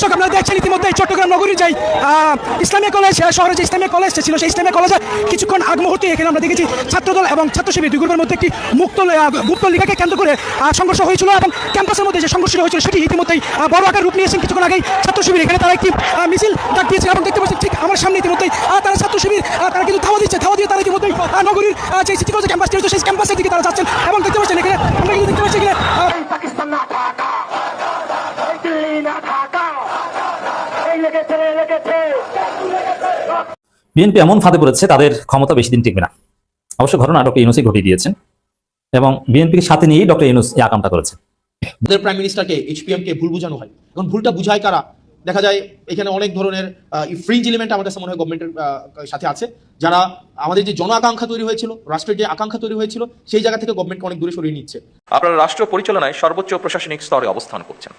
দর্শক আপনারা দেখছেন ইতিমধ্যে চট্টগ্রাম নগরীর যাই ইসলামিয়া কলেজ শহরে যে ইসলামিয়া কলেজটা ছিল সেই ইসলামিয়া কলেজে কিছুক্ষণ আগ মুহূর্তে এখানে আমরা দেখেছি ছাত্রদল এবং ছাত্র শিবির দুই গ্রুপের মধ্যে একটি গুপ্ত লিগাকে কেন্দ্র করে সংঘর্ষ হয়েছিল এবং ক্যাম্পাসের মধ্যে যে সংঘর্ষটা হয়েছিল সেটি ইতিমধ্যেই বড় আকার রূপ নিয়েছেন। কিছুক্ষণ আগেই ছাত্র শিবির এখানে তারা একটি মিছিল ডাক দিয়েছে এবং দেখতে পাচ্ছেন ঠিক আমার সামনে ইতিমধ্যেই তারা ছাত্র শিবির তারা কিন্তু ধাওয়া দিয়ে তারা ইতিমধ্যেই নগরীর যে সিটি কলেজ ক্যাম্পাসটি রয়েছে সেই ক্যাম্পাসের দিকে তারা যাচ্ছেন এবং দেখতে পাচ্ছেন এখানে আমরা কিন্তু দেখতে পাচ্ছি এখানে পাকিস্তান না ঢাকা, দিল্লি না ঢাকা, এই লেগেছে। বিএনপি এমন ফাঁদে পড়েছে তাদের ক্ষমতা বেশি দিন টিকবে না। অবশ্য ঘটনা ডক্টর ইউনূসই ঘটিয়ে দিয়েছেন এবং বিএনপিকে সাথে নিয়েই ডক্টর ইউনূস এই আকামটা করেছে। আমাদের প্রাইম মিনিস্টারকে এইচপিএম কে ভুল বোঝানো হয়। এখন ভুলটা বুঝায় কারা? দেখা যায় এখানে অনেক ধরনের ফ্রিঞ্জ এলিমেন্ট আমাদের মনে হয় গভর্নমেন্টের সাথে আছে, যারা আমাদের যে জন আকাঙ্ক্ষা তৈরি হয়েছিল, রাষ্ট্রের যে আকাঙ্ক্ষা তৈরি হয়েছিল, সেই জায়গা থেকে গভর্নমেন্টকে অনেক দূরে সরিয়ে নিচ্ছে। আপনারা রাষ্ট্র পরিচালনায় সর্বোচ্চ প্রশাসনিক স্তরে অবস্থান করছেন।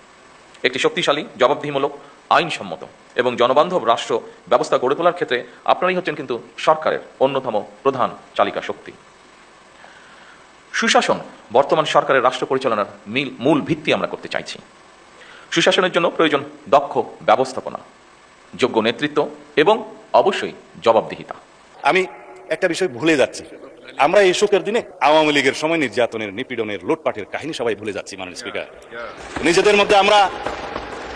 একটি শক্তিশালী, জবাবদিহিমূলক, আইনসম্মত এবং জনবান্ধব রাষ্ট্র ব্যবস্থা গড়ে তোলার ক্ষেত্রে আপনারাই হচ্ছেন কিন্তু সরকারের অন্যতম প্রধান চালিকা শক্তি। সুশাসন বর্তমান সরকারের রাষ্ট্র পরিচালনার মূল ভিত্তি আমরা করতে চাইছি। সুশাসনের জন্য প্রয়োজন দক্ষ ব্যবস্থাপনা, যোগ্য নেতৃত্ব এবং অবশ্যই জবাবদিহিতা। আমি একটা বিষয় ভুলে যাচ্ছি, আমরা এই শোকের দিনে আওয়ামী লীগের সময় নির্যাতনের, নিপীড়নের, লুটপাটের কাহিনী সবাই ভুলে যাচ্ছি। মাননীয় স্পিকার, নিজেদের মধ্যে আমরা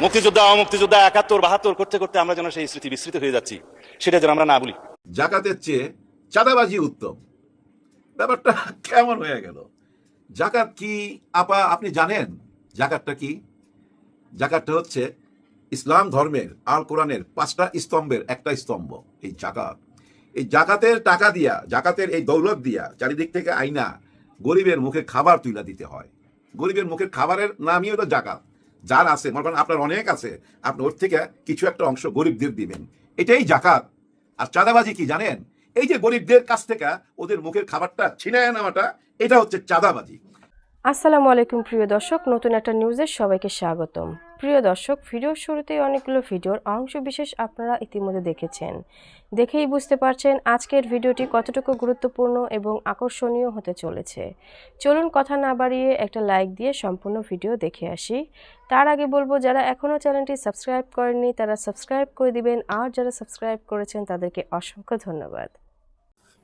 মুক্তিযোদ্ধা, অমুক্তিযোদ্ধা, 71, 72 করতে করতে আমরা যেন সেই স্মৃতি বিস্মৃত হয়ে যাচ্ছি, সেটা যেন আমরা না ভুলি। জাকাতের চেয়ে চাঁদাবাজি উত্তম, ব্যাপারটা কেমন হয়ে গেল? জাকাত কি আপা আপনি জানেন? জাকাতটা কি? জাকাতটা হচ্ছে ইসলাম ধর্মের আল কোরআনের 5টা স্তম্ভের একটা স্তম্ভ এই জাকাত। এই জাকাতের টাকা দিয়া, জাকাতের এই দৌলত দিয়া চারিদিক থেকে আইনা গরিবের মুখে খাবার তুলে দিতে হয়। গরিবের মুখের খাবারের নামই হলো জাকাত। যার আছে, মনে করেন আপনার অনেক আছে, আপনি ওর থেকে কিছু একটা অংশ গরিবদের দিবেন, এটাই জাকাত। আর চাঁদাবাজি কি জানেন? এই যে গরিবদের কাছ থেকে ওদের মুখের খাবারটা ছিনায় নেওয়াটা, এটা হচ্ছে চাঁদাবাজি। আসসালামু আলাইকুম প্রিয় দর্শক, নতুন একটা নিউজে সবাইকে স্বাগতম। প্রিয় দর্শক, ভিডিওর শুরুতেই অনেকগুলো ভিডিওর অংশ বিশেষ আপনারা ইতিমধ্যে দেখেছেন। দেখেই বুঝতে পারছেন আজকের ভিডিওটি কতটুকু গুরুত্বপূর্ণ এবং আকর্ষণীয় হতে চলেছে। চলুন কথা না বাড়িয়ে একটা লাইক দিয়ে সম্পূর্ণ ভিডিও দেখে আসি। তার আগে বলবো, যারা এখনও চ্যানেলটি সাবস্ক্রাইব করেননি তারা সাবস্ক্রাইব করে দিবেন, আর যারা সাবস্ক্রাইব করেছেন তাদেরকে অসংখ্য ধন্যবাদ।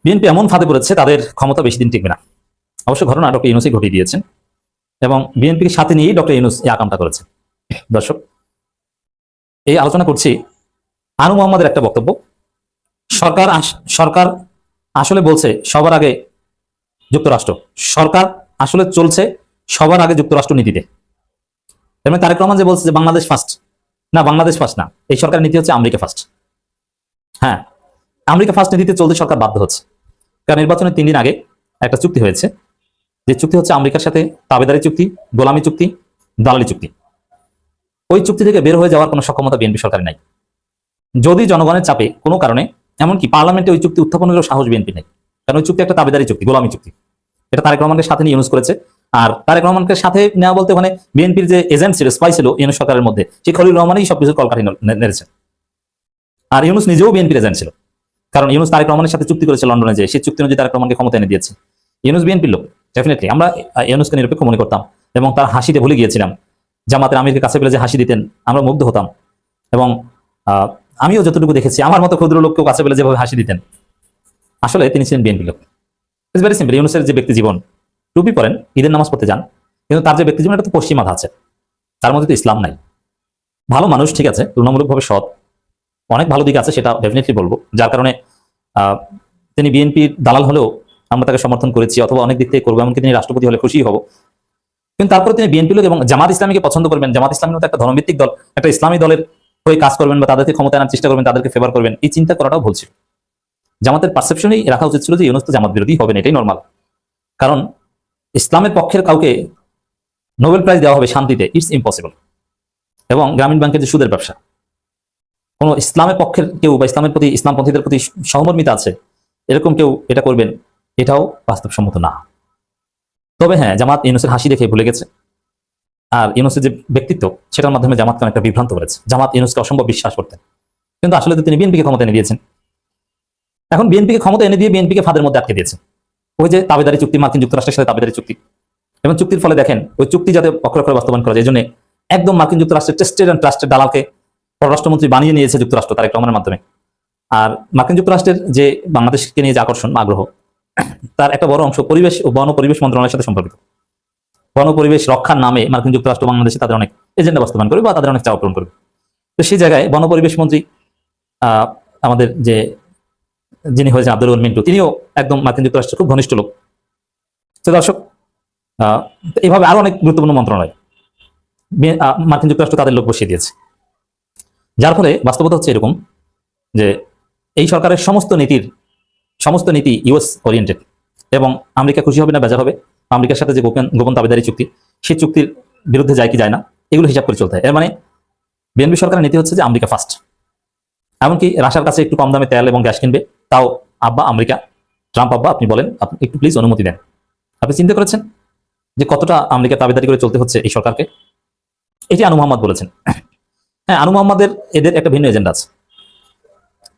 বিএনপি এমন ফাঁদে পড়েছে তাদের ক্ষমতা বেশি দিন টিকবে না। অবশ্য ঘটনা ডক্টর ইউনূসই ঘটিয়ে দিয়েছেন এবং বিএনপিকে সাথে নিয়েই ডক্টর ইউনূস এই আকামটা করেছে। দর্শক, এই আলোচনা করছি আনু মোহাম্মদের একটা বক্তব্য। সরকার আসলে বলছে সবার আগে যুক্তরাষ্ট্র, সরকার আসলে চলছে সবার আগে যুক্তরাষ্ট্র নীতিতে। এর মানে তারেক রহমান যে বলছে যে বাংলাদেশ ফার্স্ট, না বাংলাদেশ ফার্স্ট না, এই সরকারের নীতি হচ্ছে আমেরিকা ফার্স্ট। হ্যাঁ, আমেরিকা ফার্স্ট নীতিতে চলতে সরকার বাধ্য হচ্ছে, কারণ নির্বাচনের 3 দিন আগে একটা চুক্তি হয়েছে, যে চুক্তি হচ্ছে আমেরিকার সাথে তাবেদারি চুক্তি, গোলামি চুক্তি, দালালি চুক্তি। ওই চুক্তি থেকে বের হয়ে যাওয়ার কোনো সক্ষমতা বিএনপি সরকারের নাই। যদি জনগণের চাপে কোনো কারণে, এমনকি পার্লামেন্টে ওই চুক্তি উত্থাপনেরও সাহস বিএনপি নেই, কারণ ওই চুক্তি একটা তাবেদারি চুক্তি, গোলামি চুক্তি। এটা তারেক রহমানকে সাথে নিয়ে ইউনুস করেছে। আর তারেক রহমানকে সাথে নেওয়া বলতে ওখানে বিএনপির যে এজেন্ট ছিল, স্পাই ছিল ইউনুস সরকারের মধ্যে, সেই খলিল রহমানই সবকিছু কলকাঠি নেড়েছেন। আর ইউনুস নিজেও বিএনপির এজেন্ট ছিল, কারণ ইউনুস তারেক রহমানের সাথে চুক্তি করেছে লন্ডনে, যে সেই চুক্তি অনুযায়ী তারেক রহমানকে ক্ষমতা এনে দিয়েছে। ইউনুস বিএনপির লোক, ডেফিনেটলি আমরা ইউনুসকে নিরপেক্ষ মনে করতাম এবং তার হাসিতে ভুলে গিয়েছিলাম। জামাতের আমিরকে কাছে পেলে যে হাসি দিতেন আমরা মুগ্ধ হতাম, এবং আমিও যতটুকু দেখেছি আমার মতো ক্ষুদ্র লোককেও কাছে পেলে যেভাবে হাসি দিতেন, আসলে তিনি ছিলেন বিএনপি লোক। It's very simple. ইউনুসের যে ব্যক্তি জীবন, টুপি পরেন, ঈদের নামাজ পড়তে যান, কিন্তু তার যে ব্যক্তি জীবন, এটা তো পশ্চিমা আছে, তার মধ্যে তো ইসলাম নাই। ভালো মানুষ, ঠিক আছে, তুলনামূলকভাবে সৎ, অনেক ভালো দিক আছে, সেটা ডেফিনেটলি বলবো, যার কারণে তিনি বিএনপির দালাল হলেও আমরা তাকে সমর্থন করেছি, অথবা অনেক দিক থেকে করবো, এমনকি তিনি রাষ্ট্রপতি হলে খুশি হব। কিন্তু তারপরে তিনি বিএনপি লোক এবং জামাত ইসলামীকে পছন্দ করবেন, জামাত ইসলামীর মতো একটা ধর্মভিত্তিক দল, একটা ইসলামী দলের হয়ে কাজ করবেন বা তাদেরকে ক্ষমতা আনার চেষ্টা করবেন, তাদেরকে ফেভার করবেন, এই চিন্তা করাটাও ভুল ছিল। জামাতের পারসেপশনেই রাখা উচিত ছিল যে ইউনুস তো জামাত বিরোধী হবেন, এটাই নর্মাল। কারণ ইসলামের পক্ষের কাউকে নোবেল প্রাইজ দেওয়া হবে শান্তিতে, ইটস ইম্পসিবল। এবং গ্রামীণ ব্যাংকের যে সুদের ব্যবসা, কোনো ইসলামের পক্ষের কেউ বা ইসলামের প্রতি, ইসলামপন্থীদের প্রতি সহমর্মিতা আছে এরকম কেউ এটা করবেন, এটাও বাস্তবসম্মত না। তবে হ্যাঁ, জামাত ইউনুসের হাসি দেখে ভুলে গেছে, আর ইউনুসের যে ব্যক্তিত্ব, সেটার মাধ্যমে জামাতকে অনেকটা বিভ্রান্ত করেছে। জামাত ইউনুসকে অসম্ভব বিশ্বাস করতেন, কিন্তু আসলে তো তিনি বিএনপিকে ক্ষমতা এনে দিয়েছেন। এখন বিএনপিকে ক্ষমতা এনে দিয়ে বিএনপিকে ফাঁদের মধ্যে আটকে দিয়েছে। ওই যে তাবেদারি চুক্তি, মার্কিন যুক্তরাষ্ট্রের সাথে তাবেদারি চুক্তি, এবং চুক্তির ফলে দেখেন ওই চুক্তি যাতে অক্ষরে অক্ষরে বাস্তবায়ন করা যায়, এই জন্য একদম মার্কিন যুক্তরাষ্ট্রের টেস্টেড অ্যান্ড ট্রাস্টেড দালালকে পররাষ্ট্রমন্ত্রী বানিয়ে নিয়েছে যুক্তরাষ্ট্র তারেক রহমানের মাধ্যমে। আর মার্কিন যুক্তরাষ্ট্রের যে বাংলাদেশকে নিয়ে যে আকর্ষণ আগ্রহ, তার একটা বড় অংশ পরিবেশ ও বন পরিবেশ মন্ত্রণালয়ের সাথে সম্পর্কিত। বন পরিবেশ রক্ষার নামে মার্কিন যুক্তরাষ্ট্র বাংলাদেশে তাদের অনেক এজেন্ডা বাস্তবায়ন করবে বা তাদের অনেক চাওয়া পূরণ করবে। তো সেই জায়গায় বন পরিবেশ মন্ত্রী আমাদের যে যিনি হয়েছেন আব্দুল রহমান মিন্টু, তিনিও একদম মার্কিন যুক্তরাষ্ট্রের খুব ঘনিষ্ঠ লোক। তো দর্শক, এইভাবে আরো অনেক গুরুত্বপূর্ণ মন্ত্রণালয় মার্কিন যুক্তরাষ্ট্র তাদের লোক বসিয়ে দিয়েছে। যার ফলে বাস্তবতা হচ্ছে এরকম যে এই সরকারের সমস্ত নীতি ইউএস ওরিয়েন্টেড, এবং আমেরিকা খুশি হবে না বেজার হবে। আমেরিকার সাথে যে গোপন দাবিদারি চুক্তি, সেই চুক্তির বিরুদ্ধে যায় কি যায় না, এগুলো হিসাব করে চলতে হয়। এর মানে বিএনপি সরকারের নীতি হচ্ছে যে আমেরিকা ফার্স্ট। এমনকি রাশিয়ার কাছে একটু কম দামে তেল এবং গ্যাস কিনবে, তাও আব্বা আমেরিকা, ট্রাম্প আব্বা আপনি বলেন, আপনি একটু প্লিজ অনুমতি দেন। আপনি চিন্তা করেছেন যে কতটা আমেরিকা দাবিদারি করে চলতে হচ্ছে এই সরকারকে? এটি আনু মোহাম্মদ বলেছেন। হ্যাঁ, আনু মোহাম্মদের এদের একটা ভিন্ন এজেন্ডা আছে।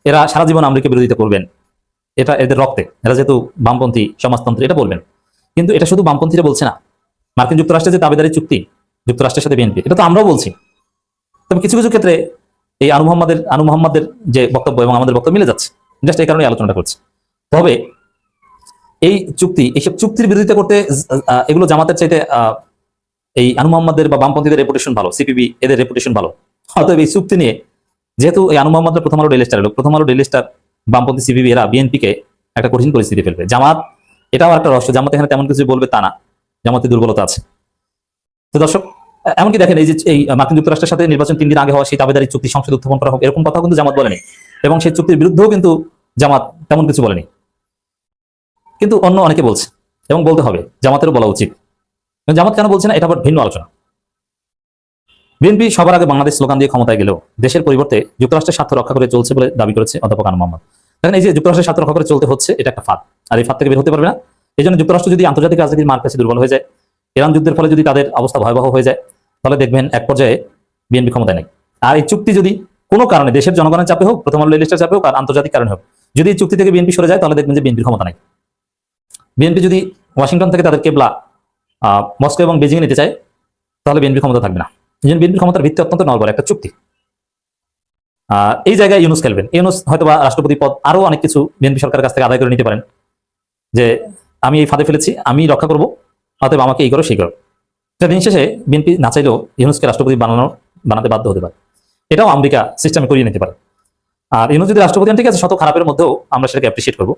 এরা সারা জীবন আমেরিকা বিরোধিতা করবেন, এটা এদের রক্তে। এরা যেহেতু বামপন্থী সমাজতন্ত্র, এটা বলবেন। কিন্তু এটা শুধু বামপন্থীরা বলছে না, মার্কিন যুক্তরাষ্ট্রের যে দাবিদারি চুক্তি যুক্তরাষ্ট্রের সাথে বিএনপি, এটা তো আমরাও বলছি। তবে কিছু কিছু ক্ষেত্রে এই আনু মোহাম্মদের যে বক্তব্য এবং আমাদের বক্তব্য মিলে যাচ্ছে, জাস্ট এই কারণে আলোচনাটা করছি। তবে এই এইসব চুক্তির বিরোধিতা করতে এগুলো জামাতের চাইতে এই আনু মোহাম্মদের বা বামপন্থীদের রেপুটেশন ভালো, সিপিবি এদের রেপুটেশন ভালো। অতএব এই চুক্তি নিয়ে, যেহেতু এই আনু মোহাম্মদের প্রথম আলো ডেইলি স্টারের লোক, প্রথম আলো ডেইলি স্টার বামপন্থী সিপিবি এরা বিএনপিকে একটা কঠিন পরিস্থিতি ফেলবে। জামাত, এটাও একটা রহস্য, জামাত এখানে তেমন কিছু বলবে তা না, জামাতের দুর্বলতা আছে। তো দর্শক, এমনকি দেখেন এই যে এই মার্কিন যুক্তরাষ্ট্রের সাথে নির্বাচন 3 দিন আগে হওয়া সেই দাবিদারি চুক্তি সংসদে উত্থাপন করা হোক, এরকম কথা কিন্তু জামাত বলেনি, এবং সেই চুক্তির বিরুদ্ধেও কিন্তু জামাত তেমন কিছু বলেনি। কিন্তু অন্য অনেকে বলছে, এবং বলতে হবে, জামাতেরও বলা উচিত। জামাত কেন বলছে না, এটা আবার ভিন্ন আলোচনা। বিএনপি সবার আগে বাংলাদেশ স্লোগান দিয়ে ক্ষমতায় গেলেও দেশের পরিবর্তে যুক্তরাষ্ট্রের স্বার্থ রক্ষা করে চলছে বলে দাবি করেছে অধ্যাপক আনু মোহাম্মদ। দেখেন, এই যে যুক্তরাষ্ট্রের স্বার্থ রক্ষা করে চলতে হচ্ছে, এটা একটা ফাঁদ, আর এই ফাঁদ থেকে বের হতে পারবে না। এই জন্য যুক্তরাষ্ট্র যদি আন্তর্জাতিক রাজনীতির মার কাছে দুর্বল হয়ে যায়, ইরান যুদ্ধের ফলে যদি তাদের অবস্থা ভয়াবহ হয়ে যায়, তাহলে দেখবেন এক পর্যায়ে বিএনপি ক্ষমতায় নেই। আর এই চুক্তি যদি কোনো কারণে দেশের জনগণের চাপে হোক, প্রথম আলো লিস্টের চাপে হোক, আর আন্তর্জাতিক কারণে হোক, যদি এই চুক্তি থেকে বিএনপি সরে যায়, তাহলে দেখবেন যে বিএনপির ক্ষমতা নেই। বিএনপি যদি ওয়াশিংটন থেকে তাদের কেবলা মস্কো এবং বেজিং নিতে চায়, তাহলে বিএনপি ক্ষমতা থাকবে না। এই জন্য বিএনপির ক্ষমতার ভিত্তি অত্যন্ত নড়বড়, একটা চুক্তি। এই জায়গায় ইউনুস খেলবেন। ইউনুস হয়তো বা রাষ্ট্রপতি পদ আরো অনেক কিছু বিএনপি সরকারের কাছ থেকে আদায় করে নিতে পারেন, যে আমি এই ফাঁদে ফেলেছি, আমি রক্ষা করবো, অতএব আমাকে এই করো সেই করো। দিন শেষে বিএনপি না চাইলেও ইউনুসকে রাষ্ট্রপতি বানাতে বাধ্য হতে পারে। এটাও আমেরিকা সিস্টেমে করিয়ে নিতে পারে। আর ইউনুস যদি রাষ্ট্রপতি হন, ঠিক আছে, শত খারাপের মধ্যেও আমরা সেটাকে অ্যাপ্রিসিয়েট করবো।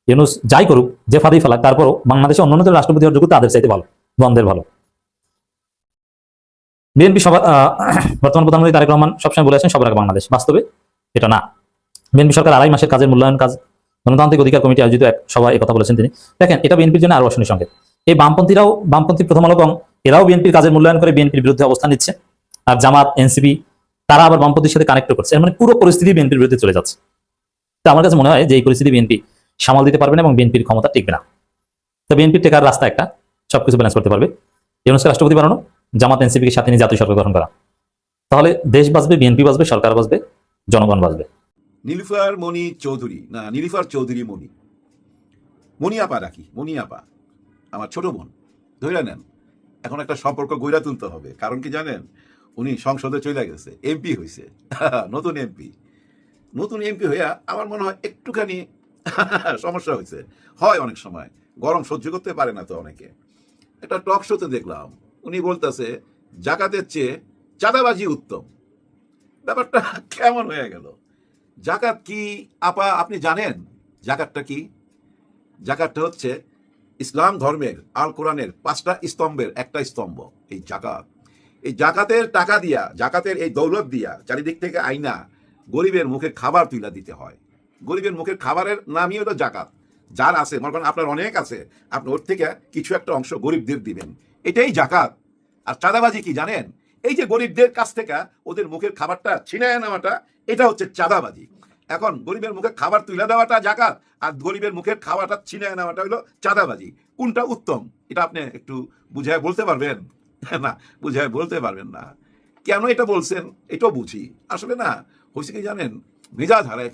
ইউনুস যাই করুক, যে ফাঁদেই ফেলাক, তারপরও বাংলাদেশে অন্যান্য রাষ্ট্রপতি হওয়ার যোগ্যতা তাদের চাইতে ভালো, বন্ধের ভালো। বিএনপি সবার বর্তমান প্রধানমন্ত্রী তারেক রহমান সবসময় বলে আসেন সবার আগে বাংলাদেশ। বাস্তবে এটা না। বিএনপি সরকার 2.5 মাসের কাজের মূল্যায়ন কাজ গণতান্ত্রিক অধিকার কমিটি আয়োজিত এক সভায় এই কথা বলেছেন তিনি। দেখেন, এটা বিএনপির জন্য আরো অশনি সংকেত। এই বামপন্থী প্রথম আলো গং, এরাও বিএনপির কাজের মূল্যায়ন করে বিএনপির বিরুদ্ধে অবস্থান নিচ্ছে। আর জামাত, এনসিপি, তারা আবার বামপন্থীর সাথে কানেক্ট করছে। এর মানে পুরো পরিস্থিতি বিএনপির বিরুদ্ধে চলে যাচ্ছে। তো আমার কাছে মনে হয় যে এই পরিস্থিতি বিএনপি সামাল দিতে পারবে না এবং বিএনপির ক্ষমতা টিকবে না। তো বিএনপির টেকার রাস্তা একটা, সবকিছু ব্যালেন্স করতে পারবে। ইউনুসকে রাষ্ট্রপতি বানানো, জামাত এনসিপিকে সাথে নিয়ে জাতীয় সরকার গঠন করা, তাহলে দেশ বাঁচবে, বিএনপি বাঁচবে, সরকার বাঁচবে, জনগণ বাঁচবে। নীলুফার মণি চৌধুরী, না নীলুফার চৌধুরী মণি, মণি আপা রাখি, মণি আপা আমার ছোট বোন, ধরে নেন। এখন একটা সম্পর্ক গইরা তুলতে হবে, কারণ কি জানেন, উনি সংসদে চলে গেছে, এমপি হয়েছে, নতুন এমপি হইয়া আমার মনে হয় একটুখানি সমস্যা হয়েছে, হয় অনেক সময়, গরম সহ্য করতে পারে না তো অনেকে। একটা টক শোতে দেখলাম, উনি বলতেছে জাকাতের চেয়ে চাঁদাবাজি উত্তম। ব্যাপারটা কেমন হয়ে গেল? জাকাত কি আপা আপনি জানেন? জাকাতটা কি? জাকাতটা হচ্ছে ইসলাম ধর্মের আল কোরআনের 5টা স্তম্ভের একটা স্তম্ভ এই জাকাত। এই জাকাতের টাকা দিয়া, জাকাতের এই দৌলত দিয়া চারিদিক থেকে আইনা গরিবের মুখে খাবার তুলে দিতে হয়। গরিবের মুখের খাবারের নামই হলো জাকাত। যার আছে, মনে করেন আপনার অনেক আছে, আপনি ওর থেকে কিছু একটা অংশ গরিবদের দিবেন, এটাই জাকাত। আর চাঁদাবাজি কি জানেন? এই যে গরিবদের কাছ থেকে ওদের মুখের খাবারটা ছিনায় নেওয়াটা, এটা হচ্ছে চাঁদাবাজি। এখন গরিবের মুখে খাবার তুলে দেওয়াটা জাকাত, আর গরিবের মুখের খাবারটা ছিনায় নেওয়াটা হলো চাঁদাবাজি। কোনটা উত্তম? এটা আপনি একটু বুঝায় বলতে পারবেন? না, বুঝায় বলতে পারবেন না। কেন এটা বলছেন এটাও বুঝি। আসলে না, হয়েছে কি জানেন, মেজাজ হারায়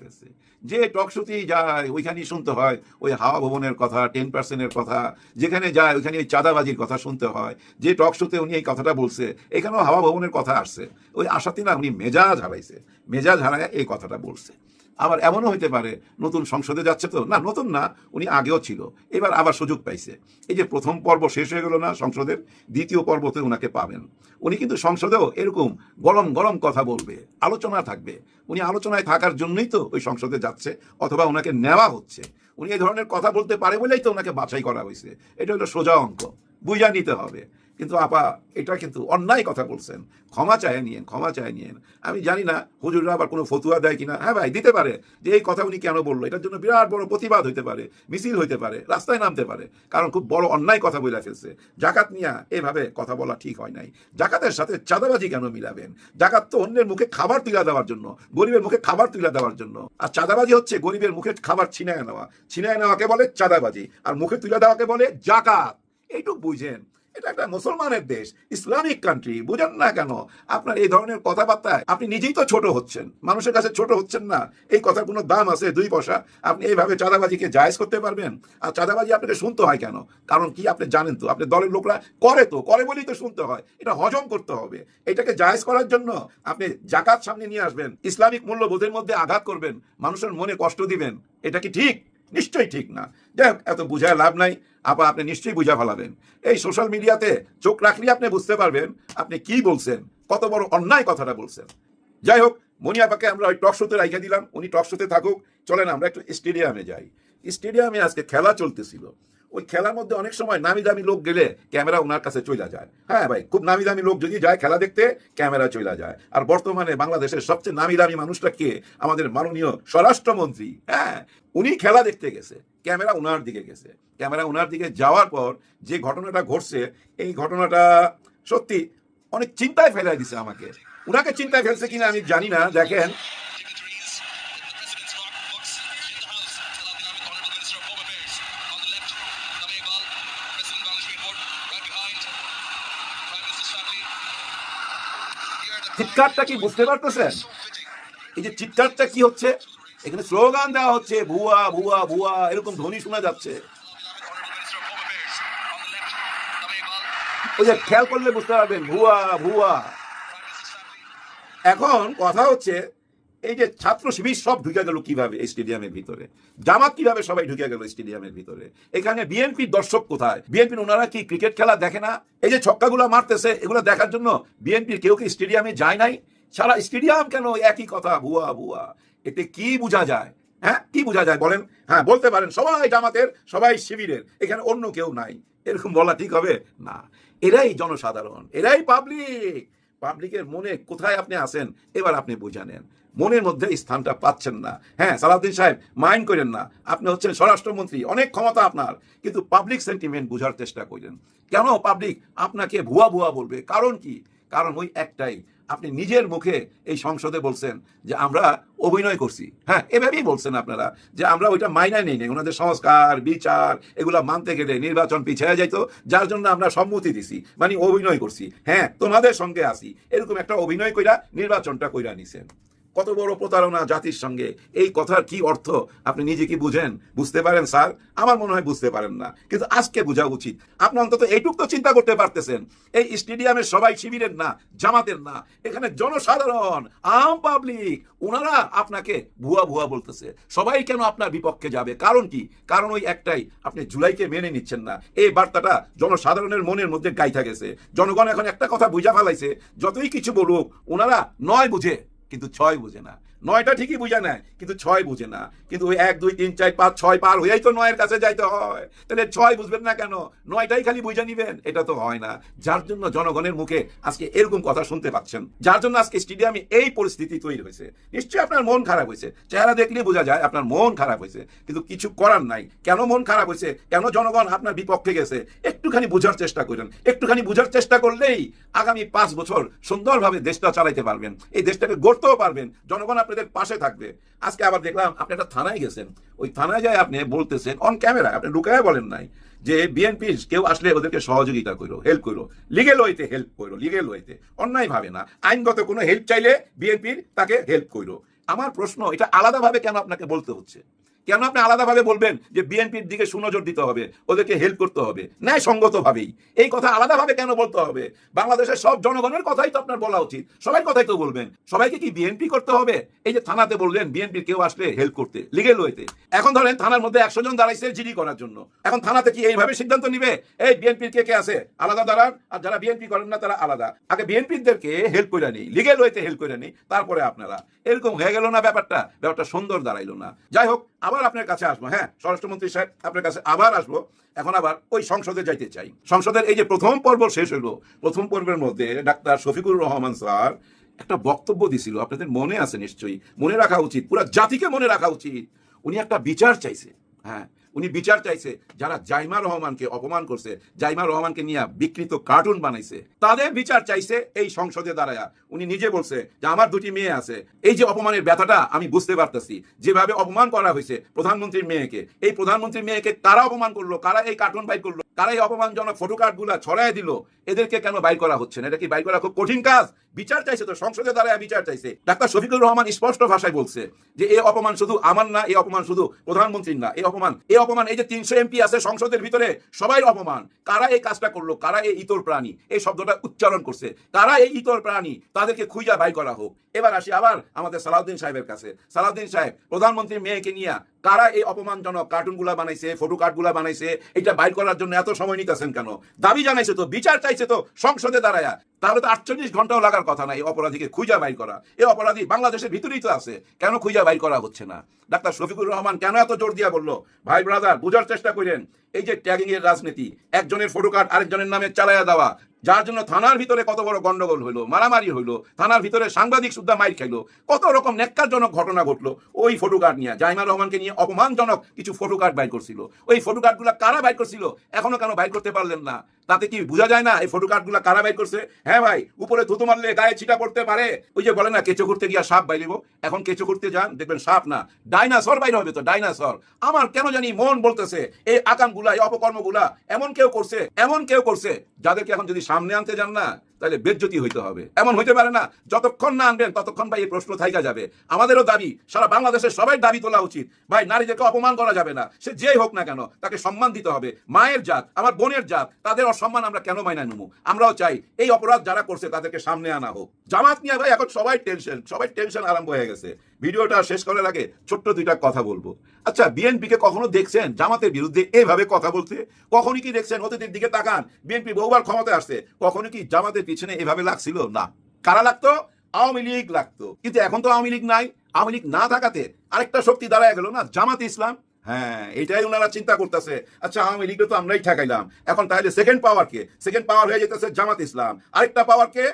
ফেলছে। যে টক শোতেই যায় ওইখানেই শুনতে হয় ওই হাওয়া ভবনের কথা, 10%-এর কথা, যেখানে যায় ওইখানে ওই চাঁদাবাজির কথা শুনতে হয়। যে টক শোতে উনি এই কথাটা বলছে, এখানেও হাওয়া ভবনের কথা আসছে, ওই আশাতে না উনি মেজাজ হারায় এই কথাটা বলছে। আবার এমনও হইতে পারে নতুন সংসদে যাচ্ছে তো, না নতুন না, উনি আগেও ছিল, এবার আবার সুযোগ পাইছে। এই যে প্রথম পর্ব শেষ হয়ে গেল না সংসদের, দ্বিতীয় পর্বতে উনাকে পাবেন। উনি কিন্তু সংসদেও এরকম গরম গরম কথা বলবে, আলোচনা থাকবে। উনি আলোচনায় থাকার জন্যই তো ওই সংসদে যাচ্ছে, অথবা ওনাকে নেওয়া হচ্ছে। উনি এই ধরনের কথা বলতে পারে বলেই তো ওনাকে বাছাই করা হয়েছে। এটা হলো সোজা অঙ্ক, বুঝা নিতে হবে। কিন্তু আপা এটা কিন্তু অন্যায় কথা বলছেন, ক্ষমা চায় নিয়েন। আমি জানি না হুজুররা আবার কোনো ফতুয়া দেয় কিনা। হ্যাঁ ভাই, দিতে পারে যে এই কথা উনি কেন বললো, এটার জন্য বিরাট বড় প্রতিবাদ হইতে পারে, মিছিল হইতে পারে, রাস্তায় নামতে পারে, কারণ খুব বড় অন্যায় কথা বলে ফেলছে। জাকাত নিয়ে এভাবে কথা বলা ঠিক হয় নাই। জাকাতের সাথে চাঁদাবাজি কেন মিলাবেন? জাকাত তো অন্যের মুখে খাবার তুলে দেওয়ার জন্য, গরিবের মুখে খাবার তুলে দেওয়ার জন্য। আর চাঁদাবাজি হচ্ছে গরিবের মুখে খাবার ছিনায় নেওয়াকে বলে চাঁদাবাজি, আর মুখে তুলে দেওয়াকে বলে জাকাত। এইটুক বুঝেন, এটা একটা মুসলমানের দেশ, ইসলামিক কান্ট্রি, বুঝেন না কেন? আপনার এই ধরনের কথাবার্তায় আপনি নিজেই তো ছোট হচ্ছেন, মানুষের কাছে ছোট হচ্ছেন না। এই কথার কোনো দাম আছে 2 পয়সা? আপনি এইভাবে চাঁদাবাজিকে জায়েজ করতে পারবেন? আর চাঁদাবাজি আপনাকে শুনতে হয় কেন? কারণ কি আপনি জানেন তো, আপনার দলের লোকরা করে বলেই তো শুনতে হয়। এটা হজম করতে হবে। এটাকে জায়েজ করার জন্য আপনি জাকাত সামনে নিয়ে আসবেন, ইসলামিক মূল্যবোধের মধ্যে আঘাত করবেন, মানুষের মনে কষ্ট দিবেন। এটা কি ঠিক? নিশ্চয়ই ঠিক না। যাই হোক, এত বুঝায় লাভ নাই। আপনি নিশ্চয়ই বুঝা ফেলাবেন। এই সোশ্যাল মিডিয়াতে চোখ রাখলে আপনি বুঝতে পারবেন আপনি কি বলছেন, কত বড় অন্যায় কথাটা বলছেন। যাই হোক, মনি আপাকে আমরা ওই টক শোতে রাইখা দিলাম, উনি টক শোতে থাকুক। চলেন আমরা একটু স্টেডিয়ামে যাই। স্টেডিয়ামে আজকে খেলা চলতেছিল। ওই খেলার মধ্যে অনেক সময় নামি দামি লোক গেলে ক্যামেরা ওনার কাছে চলে যায়। হ্যাঁ ভাই, খুব নামি দামি লোক যদি যায় খেলা দেখতে, ক্যামেরা চলে যায়। আর বর্তমানে বাংলাদেশের সবচেয়ে নামি দামি মানুষটা কে? আমাদের মাননীয় স্বরাষ্ট্রমন্ত্রী। হ্যাঁ, উনি খেলা দেখতে গেছে, ক্যামেরা ওনার দিকে গেছে। ক্যামেরা ওনার দিকে যাওয়ার পর যে ঘটনাটা ঘটছে, এই ঘটনাটা সত্যি অনেক চিন্তায় ফেলাই দিছে আমাকে। ওনাকে চিন্তায় ফেলছে কিনা আমি জানি না। দেখেন, চিৎকারটা কি বুঝতে পারতেছেন? এই যে চিৎকারটা কি হচ্ছে, এখানে স্লোগান দেওয়া হচ্ছে, ভুয়া ভুয়া ভুয়া, এরকম ধ্বনি শোনা যাচ্ছে। ওই যে খেয়াল করলে বুঝতে পারবেন, ভুয়া ভুয়া। এখন কথা হচ্ছে, এই যে ছাত্র শিবির সব ঢুকে গেল কিভাবে এই স্টেডিয়ামের ভিতরে? জামাত কিভাবে সবাই ঢুকে গেল স্টেডিয়ামের ভিতরে? এখানে বিএনপির দর্শক কোথায়? বিএনপির ওনারা কি ক্রিকেট খেলা দেখে না? এই যে ছক্কাগুলো মারতেছে, এগুলো দেখার জন্য বিএনপির কেউ কি স্টেডিয়ামে যায় নাই? সারা স্টেডিয়াম কেন একই কথা, ভুয়া ভুয়া? এতে কি বোঝা যায়? হ্যাঁ, কি বোঝা যায় বলেন? হ্যাঁ, বলতে পারেন সবাই জামাতের, সবাই শিবিরের, এখানে অন্য কেউ নাই, এরকম বলা ঠিক হবে না। এরাই জনসাধারণ, এরাই পাবলিকের মনে কোথায় আপনি আছেন এবার আপনি বুঝা নেন। মনের মধ্যে স্থানটা পাচ্ছেন না। হ্যাঁ, সালাউদ্দিন সাহেব, মাইন্ড করেন না, আপনি হচ্ছেন স্বরাষ্ট্রমন্ত্রী, অনেক ক্ষমতা আপনার, কিন্তু পাবলিক সেন্টিমেন্ট বোঝার চেষ্টা করেন। কেন পাবলিক আপনাকে ভুয়া ভুয়া বলবে? কারণ কি? কারণ ওই একটাই, আপনি নিজের মুখে এই সংসদে বলছেন যে আমরা অভিনয় করছি। হ্যাঁ, এভাবেই বলছেন আপনারা যে আমরা ওইটা মাইনায় নেই, ওনাদের সংস্কার বিচার এগুলা মানতে গেলে নির্বাচন পিছিয়ে যাইতো, যার জন্য আমরা সম্মতি দিছি, মানে অভিনয় করছি। হ্যাঁ, তোমাদের সঙ্গে আসি, এরকম একটা অভিনয় কইরা নির্বাচনটা কইরা নিছেন। কত বড় প্রতারণা জাতির সঙ্গে। এই কথার কি অর্থ আপনি নিজে কি বুঝেন? বুঝতে পারেন স্যার? আমার মনে হয় বুঝতে পারেন না, কিন্তু আজকে বোঝা উচিত। আপনি অন্তত এইটুক তো চিন্তা করতে পারতেছেন, এই স্টেডিয়ামের সবাই শিবিরের না, জামাতের না, এখানে জনসাধারণ, আম পাবলিক, ওনারা আপনাকে ভুয়া ভুয়া বলতেছে। সবাই কেন আপনার বিপক্ষে যাবে? কারণ কি? কারণ ওই একটাই, আপনি জুলাইকে মেনে নিচ্ছেন না। এই বার্তাটা জনসাধারণের মনের মধ্যে গাইথা গেছে। জনগণ এখন একটা কথা বুঝা ফেলাইছে, যতই কিছু বলুক ওনারা 9 বুঝে কিন্তু 6 বুঝে না। 9টা ঠিকই বুঝে নেয় কিন্তু 6 বুঝে না। কিন্তু ওই 1 2 3 4 5 6 পার হয়েই তো 9 এর কাছে যাইতে হয়। তাহলে 6 বুঝবেন না কেন? 9টাই খালি বুঝে নিবেন, এটা তো হয় না। যার জন্য জনগণের মুখে আজকে এরকম কথা শুনতে পাচ্ছেন, যার জন্য আজকে স্টেডিয়ামে এই পরিস্থিতি তৈরি হয়েছে। নিশ্চয়ই আপনার মন খারাপ হয়েছে, চেহারা দেখলে বোঝা যায় আপনার মন খারাপ হয়েছে, কিন্তু কিছু করার নাই। কেন মন খারাপ হয়েছে? কেন জনগণ আপনার বিপক্ষে গেছে? একটুখানি বোঝার চেষ্টা করেন। একটুখানি বোঝার চেষ্টা করলেই আগামী 5 বছর সুন্দরভাবে দেশটা চালাইতে পারবেন, এই দেশটাকে গড়তেও পারবেন। জনগণ আপনাদের পাশে থাকবে। আজকে আবার দেখলাম আপনি একটা থানায় গেছেন, ওই থানায় যায় আপনি বলতেছেন অন ক্যামেরা, আপনি লুকায় বলেন নাই যে বিএনপির কেউ আসলে ওদেরকে সহযোগিতা করো, হেল্প করো, লিগেল ওয়েতে হেল্প করো, লিগেল ওয়েতে, অন্যায় ভাবে না। আইনগত কোনো হেল্প চাইলে বিএনপির তাকে হেল্প করো। আমার প্রশ্ন, এটা আলাদাভাবে কেন আপনাকে বলতে হচ্ছে? কেন আপনি আলাদাভাবে বলবেন যে বিএনপির দিকে সুনজর দিতে হবে, ওদেরকে হেল্প করতে হবে? ন্যায়সঙ্গতভাবেই এই কথা আলাদাভাবে কেন বলতে হবে? বাংলাদেশের সব জনগণের কথাই তো আপনার বলা উচিত, সবাই কথাই তো বলবেন। সবাইকে কি বিএনপি করতে হবে? এই যে থানাতে বললেন বিএনপির কেউ আসলে হেল্প করতে, লিগেল ওয়েতে। এখন ধরেন থানার মধ্যে 100 জন দাঁড়াইছে জিডি করার জন্য, এখন থানাতে কি এইভাবে সিদ্ধান্ত নিবে এই বিএনপির কে কে আছে আলাদা দাঁড়ান, আর যারা বিএনপি করেন না তারা আলাদা? আগে বিএনপিদেরকে হেল্প করে নেই, লিগেল ওয়েতে হেল্প করে নেই, তারপরে আপনারা। এরকম হয়ে গেল না ব্যাপারটা? ব্যাপারটা সুন্দর দাঁড়াইলো না। যাই হোক, আবার আপনার কাছে আসবো। হ্যাঁ, স্বরাষ্ট্রমন্ত্রী সাহেব, আপনার কাছে আবার আসবো। এখন আবার ওই সংসদে যাইতে চাই। সংসদের এই যে প্রথম পর্ব শেষ হইলো, প্রথম পর্বের মধ্যে ডাক্তার শফিকুর রহমান স্যার একটা বক্তব্য দিছিল, আপনাদের মনে আছে নিশ্চয়ই, মনে রাখা উচিত, পুরো জাতিকে মনে রাখা উচিত। উনি একটা বিচার চাইছে। হ্যাঁ, উনি বিচার চাইছে যারা জাইমা রহমানকে অপমান করছে, জাইমা রহমানকে নিয়ে বিকৃত কার্টুন বানাইছে, তাদের বিচার চাইছে এই সংসদে দাঁড়ায়া। উনি নিজে বলছে যে আমার 2টি মেয়ে আছে, এই যে অপমানের ব্যথাটা আমি বুঝতে পারতেছি, যেভাবে অপমান করা হয়েছে প্রধানমন্ত্রীর মেয়েকে, এই প্রধানমন্ত্রীর মেয়েকে কারা অপমান করলো, কারা এই কার্টুন বাইর করলো, কারা এই অপমানজনক ফটোকার্ড গুলা ছড়াই দিল, এদেরকে কেন বাইর করা হচ্ছে না? এটা কি বাইর করা খুব কঠিন কাজ? বিচার চাইছে তো, সংসদে দাঁড়ায় বিচার চাইছে। ডাক্তার শফিকুর রহমান স্পষ্ট ভাষায় বলছে যে এই অপমান শুধু আমার না, এই অপমান শুধু প্রধানমন্ত্রীর না, এই অপমান এই যে 300 এমপি আছে সংসদের ভিতরে, সবাই অপমান। কারা এই কাজটা করলো, কারা এই ইতর প্রাণী, এই শব্দটা উচ্চারণ করছে, কারা এই ইতর প্রাণী, তাদেরকে খুঁজা বাইর করা হোক। এবার আসি আবার আমাদের সালাউদ্দিন সাহেবের কাছে। সালাউদ্দিন সাহেব, প্রধানমন্ত্রীর মেয়েকে নিয়ে কারা এই অপমানজনক কার্টুনগুলা বানাইছে, ফটো কার্ডগুলা বানাইছে, এটা বাইর করার জন্য এত সময় নিতেছেন কেন? দাবি জানাইছে তো, বিচার চাইছে তো সংসদে দাঁড়ায়া, তাহলে তো 48 ঘন্টাও লাগার কথা না এই অপরাধীকে খুঁজা বাইর করা। এই অপরাধী বাংলাদেশের ভিতরেই তো আছে, কেন খুঁজা বাইর করা হচ্ছে না? ডাক্তার শফিকুর রহমান কেন এত জোর দিয়া বললো? ভাই ব্রাদার, বুঝার চেষ্টা করেন, এই যে ট্যাগিং এর রাজনীতি, একজনের ফটো কার্ড আরেকজনের নামে চালাইয়া দেওয়া, যার জন্য থানার ভিতরে কত বড় গন্ডগোল হইলো, মারামারি হইলো, থানার ভিতরে সাংবাদিক সুদ্ধা মাইর খাইলো, কত রকম নেক্কারজনক ঘটনা ঘটলো ওই ফটো কার্ড নিয়ে। জাইমা রহমানকে নিয়ে অপমানজনক কিছু ফটো কার্ড বাইর করছিল, ওই ফটো কার্ডগুলো কারা বাইর করছিল এখনো কেন বাইর করতে পারলেন না? তাতে কি বোঝা যায় না এই ফটো কার্ডগুলো কারা বাইর করছে? হ্যাঁ ভাই, উপরে থুতু মারলে গায়ে ছিটা পড়তে পারে। ওই যে বলে না কেঁচো করতে গিয়া সাপ বাইরিব, এখন কেঁচো করতে যান দেখবেন সাপ না ডাইনাসর বাইর হবে। তো ডাইনাসর আমার কেন জানি মন বলতেছে এই আকামগুলা, এই অপকর্মগুলা এমন কেউ করছে যাদেরকে এখন যদি সামনে আনতে যান না, তাহলে বেজ্জতি হইতে হবে। এমন হইতে পারে না, যতক্ষণ না আনবেন ততক্ষণ ভাই এই প্রশ্ন থাইকা যাবে। আমাদেরও দাবি, সারা বাংলাদেশের সবাই দাবি তোলা উচিত, ভাই নারীদেরকে অপমান করা যাবে না, সে যেই হোক না কেন তাকে সম্মান দিতে হবে। মায়ের জাত, আমার বোনের জাত, তাদের অসম্মান আমরা কেন মাইনা নেবো? আমরাও চাই এই অপরাধ যারা করছে তাদেরকে সামনে আনা হোক। জামাত নিয়ে ভাই এখন সবাই টেনশন আরম্ভ হয়ে গেছে। ভিডিওটা শেষ করার আগে ছোট্ট 2টা কথা বলবো। আচ্ছা, বিএনপিকে কখনো দেখছেন জামাতের বিরুদ্ধে এভাবে কথা বলতে? কখনই কি দেখছেন? অতীতের দিকে তাকান, বিএনপি বহুবার ক্ষমতায় আসছে, কখনো কি জামাতের পিছনে এভাবে লাগছিল? না। কারা লাগতো? আওয়ামী লীগ লাগতো। কিন্তু এখন তো আওয়ামী লীগ নাই। আওয়ামী লীগ না থাকাতে আরেকটা শক্তি দাঁড়ায় গেল না, জামাত ইসলাম। হ্যাঁ, এটাই ওনারা চিন্তা করতেছে। আচ্ছা, আওয়ামী লীগটা তো আমরাই ঠেকাইলাম, এখন তাহলে সেকেন্ড পাওয়ার হয়ে যেতেছে জামাত ইসলাম। আরেকটা পাওয়ার কে?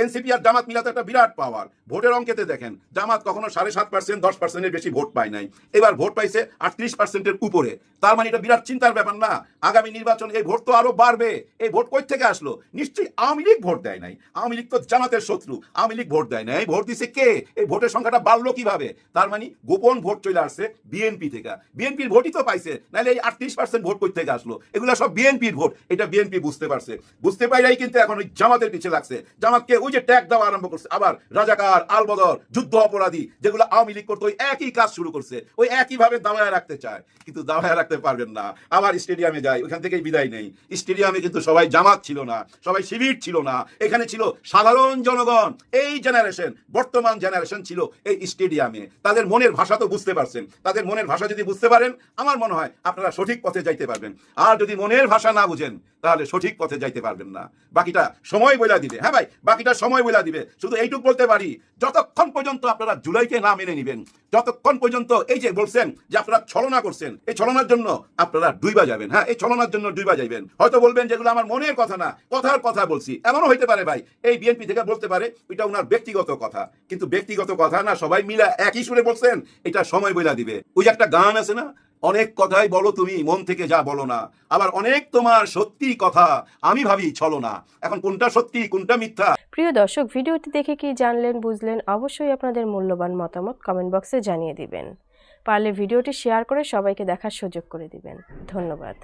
এনসিপি আর জামাত মিলাতে একটা বিরাট পাওয়ার। ভোটের অঙ্কেতে দেখেন জামাত কখনো 7.5%, 10%-এর বেশি ভোট পায় নাই, এবার ভোট পাইছে 38%-এর উপরে। তার মানে এটা বিরাট চিন্তার ব্যাপার না? আগামী নির্বাচন এই ভোট তো আরো বাড়বে। এই ভোট কই থেকে আসলো? নিশ্চয়ই আওয়ামী লীগ ভোট দেয় নাই। আওয়ামী লীগ তো জামাতের শত্রু, আওয়ামী লীগ ভোট দেয় নাই। ভোট দিছে কে? এই ভোটের সংখ্যাটা বাড়লো কিভাবে? তার মানে গোপন ভোট চলে আসছে বিএনপি থেকে। বিএনপির ভোটই তো পাইছে, নাহলে এই 38% ভোট কই থেকে আসলো? এগুলা সব বিএনপির ভোট, এটা বিএনপি বুঝতে পারছে। বুঝতে পাইলেই কিন্তু এখন ওই জামাতের পিছে লাগছে। জামাতকে ওই যে ট্যাগ দেওয়া আরম্ভ করছে, আবার রাজাকার, আলবদর, যুদ্ধ অপরাধী, যেগুলো আওয়ামী লীগ করতো, ওই একই কাজ শুরু করছে। ওই একইভাবে দাবায় রাখতে চায়, কিন্তু দাবায় রাখতে পারবেন না। আবার স্টেডিয়ামে যায়, ওইখান থেকেই বিদায় নেই। স্টেডিয়ামে কিন্তু সবাই জামাত ছিল না, সবাই শিবির ছিল না, এখানে ছিল সাধারণ জনগণ। এই জেনারেশন, বর্তমান জেনারেশন ছিল এই স্টেডিয়ামে। তাদের মনের ভাষা তো বুঝতে পারছেন। তাদের মনের ভাষা যদি বুঝতে পারেন, আমার মনে হয় আপনারা সঠিক পথে যাইতে পারবেন। আর যদি মনের ভাষা না বুঝেন, তাহলে সঠিক পথে যাইতে পারবেন না। বাকিটা সময় বইলা দিবে। হ্যাঁ ভাই, বাকিটা সময় বইলা দিবে। শুধু এইটুক বলতে পারি, যতক্ষণ পর্যন্ত আপনারা জুলাইকে না মেনে নিবেন, যতক্ষণ পর্যন্ত এই যে বলছেন যে আপনারা ছলনা করছেন, এই ছলনার জন্য আপনারা ডুইবা যাবেন। হ্যাঁ, এই ছলনার জন্য ডুইবা যাবেন। হয়তো বলবেন যেগুলো আমার মনের কথা না, কথার কথা বলছি। এমনও হইতে পারে ভাই, এই বিএনপি থেকে বলতে পারে এটা ওনার ব্যক্তিগত কথা, কিন্তু ব্যক্তিগত কথা না, সবাই মিলে একই সুরে বলছেন, এটা সময় বইলা দিবে। ওই যে একটা গান আছে না, অনেক কথাই বলো তুমি মন থেকে যা বলো না, আবার অনেক তোমার সত্যি কথা আমি ভাবি ছলো না। এখন কোনটা সত্যি কোনটা মিথ্যা? প্রিয় দর্শক, ভিডিওটি দেখে কি জানলেন বুঝলেন? অবশ্যই আপনাদের মূল্যবান মতামত কমেন্ট বক্সে জানিয়ে দিবেন। পারলে ভিডিওটি শেয়ার করে সবাইকে দেখার সুযোগ করে দিবেন। ধন্যবাদ।